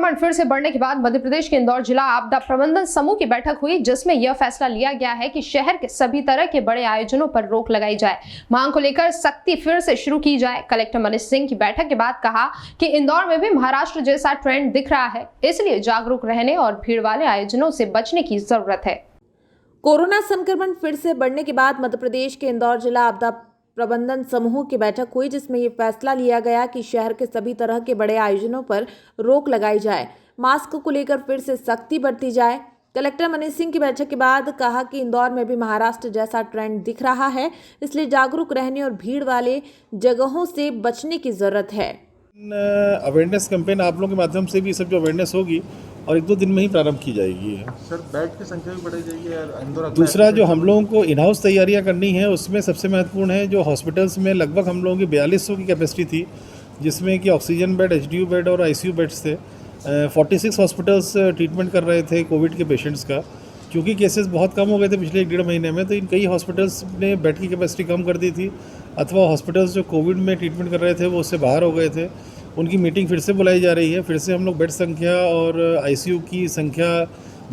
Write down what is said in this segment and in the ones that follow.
संक्रमण फिर से बढ़ने के बाद मध्य प्रदेश के इंदौर जिला आपदा प्रबंधन समूह की बैठक हुई, जिसमें यह फैसला लिया गया है कि शहर के सभी तरह के बड़े आयोजनों पर रोक लगाई जाए। मांग को लेकर सख्ती फिर से शुरू की जाए। कलेक्टर मनीष सिंह की बैठक के बाद कहा कि इंदौर में भी महाराष्ट्र जैसा ट्रेंड दिख रहा है, इसलिए जागरूक रहने और भीड़ वाले आयोजनों से बचने की जरूरत है। कोरोना संक्रमण फिर से बढ़ने के बाद मध्य प्रदेश के इंदौर जिला आपदा प्रबंधन समूह की बैठक हुई, जिसमें यह फैसला लिया गया कि शहर के सभी तरह के बड़े आयोजनों पर रोक लगाई जाए। मास्क को लेकर फिर से सख्ती बरती जाए। कलेक्टर मनीष सिंह की बैठक के बाद कहा कि इंदौर में भी महाराष्ट्र जैसा ट्रेंड दिख रहा है, इसलिए जागरूक रहने और भीड़ वाले जगहों से बचने की जरूरत है। अवेयरनेस कैंपेन आप लोगों के माध्यम से भी सब जो अवेयरनेस होगी और 1-2 दिन में ही प्रारंभ की जाएगी। सर, बेड की संख्या भी बढ़ाई जाएगी यार इंदौर। दूसरा जो हम लोगों को इन हाउस तैयारियां करनी है, उसमें सबसे महत्वपूर्ण है जो हॉस्पिटल्स में लगभग हम लोगों की 4200 की कैपेसिटी थी, जिसमें कि ऑक्सीजन बेड, एचडीयू बेड और आईसीयू बेड्स थे। 46 हॉस्पिटल्स ट्रीटमेंट कर रहे थे कोविड के पेशेंट्स का। क्योंकि केसेस बहुत कम हो गए थे पिछले 1-1.5 महीने में, तो इन कई हॉस्पिटल्स ने बेड की कैपेसिटी कम कर दी थी, अथवा हॉस्पिटल्स जो कोविड में ट्रीटमेंट कर रहे थे वो उससे बाहर हो गए थे। उनकी मीटिंग फिर से बुलाई जा रही है। फिर से हम लोग बेड संख्या और आईसीयू की संख्या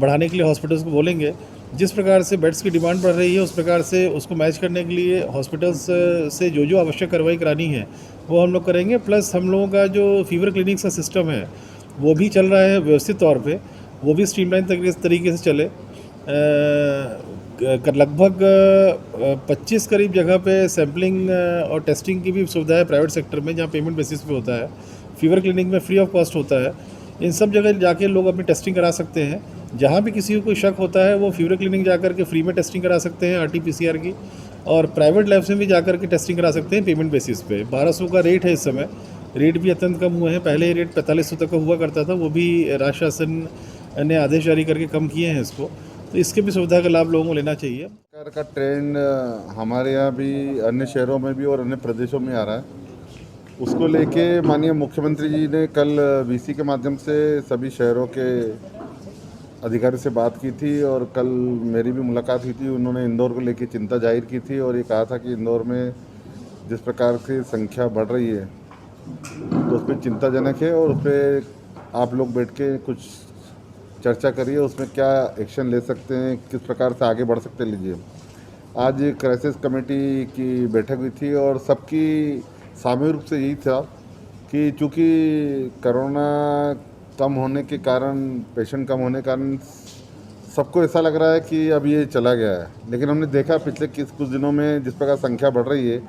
बढ़ाने के लिए हॉस्पिटल्स को बोलेंगे। जिस प्रकार से बेड्स की डिमांड बढ़ रही है, उस प्रकार से उसको मैच करने के लिए हॉस्पिटल्स से जो जो आवश्यक कार्रवाई करानी है वो हम लोग करेंगे। प्लस हम लोगों का जो फीवर क्लिनिक्स का सिस्टम है वो भी चल रहा है व्यवस्थित तौर पे, वो भी स्ट्रीमलाइन तरीके से चले। लगभग 25 करीब जगह पे सैम्पलिंग और टेस्टिंग की भी सुविधा है प्राइवेट सेक्टर में, जहाँ पेमेंट बेसिस पे होता है। फीवर क्लिनिक में फ्री ऑफ कॉस्ट होता है। इन सब जगह जाके लोग अपनी टेस्टिंग करा सकते हैं। जहाँ भी किसी को कोई शक होता है वो फीवर क्लिनिक जाकर के फ्री में टेस्टिंग करा सकते हैं RT-PCR की, और प्राइवेट लैब्स में भी जाकर के टेस्टिंग करा सकते हैं पेमेंट बेसिस पे। 1200 का रेट है इस समय। रेट भी अत्यंत कम हुए हैं। पहले रेट 4500 तक का हुआ करता था, वो भी राज्य शासन ने आदेश जारी करके कम किए हैं इसको, तो इसके भी सुविधा का लाभ लोगों को लेना चाहिए। सरकार का ट्रेंड हमारे यहाँ भी, अन्य शहरों में भी और अन्य प्रदेशों में आ रहा है। उसको लेके माननीय मुख्यमंत्री जी ने कल VC के माध्यम से सभी शहरों के अधिकारी से बात की थी, और कल मेरी भी मुलाकात हुई थी। उन्होंने इंदौर को लेके चिंता जाहिर की थी और ये कहा था कि इंदौर में जिस प्रकार की संख्या बढ़ रही है तो उस पर चिंताजनक है, और उस पर आप लोग बैठ के कुछ चर्चा करिए, उसमें क्या एक्शन ले सकते हैं, किस प्रकार से आगे बढ़ सकते लीजिए। आज क्राइसिस कमेटी की बैठक हुई थी और सबकी सामूहिक रूप से यही था कि चूँकि कोरोना कम होने के कारण, पेशेंट कम होने के कारण सबको ऐसा लग रहा है कि अब ये चला गया है, लेकिन हमने देखा पिछले कुछ दिनों में जिस प्रकार संख्या बढ़ रही है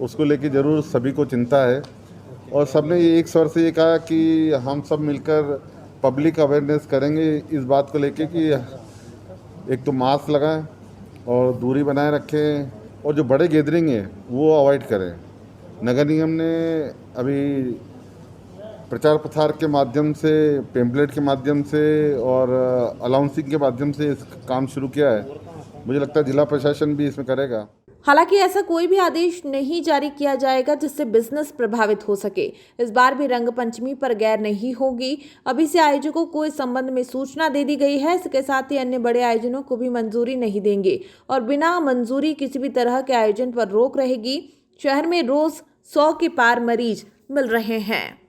उसको लेके ज़रूर सभी को चिंता है। और सबने ये एक स्वर से ये कहा कि हम सब मिलकर पब्लिक अवेयरनेस करेंगे इस बात को लेके कि एक तो मास्क लगाएं और दूरी बनाए रखें, और जो बड़े गैदरिंग है वो अवॉइड करें। नगर निगम ने अभी प्रचार प्रसार के माध्यम से, पेम्पलेट के माध्यम से और अनाउंसिंग के माध्यम से इस काम शुरू किया है। मुझे लगता है जिला प्रशासन भी इसमें करेगा। हालांकि ऐसा कोई भी आदेश नहीं जारी किया जाएगा जिससे बिजनेस प्रभावित हो सके। इस बार भी रंग पंचमी पर गैर नहीं होगी। अभी से आयोजकों को इस संबंध में सूचना दे दी गई है। इसके साथ ही अन्य बड़े आयोजनों को भी मंजूरी नहीं देंगे और बिना मंजूरी किसी भी तरह के आयोजन पर रोक रहेगी। शहर में रोज 100 के पार मरीज मिल रहे हैं।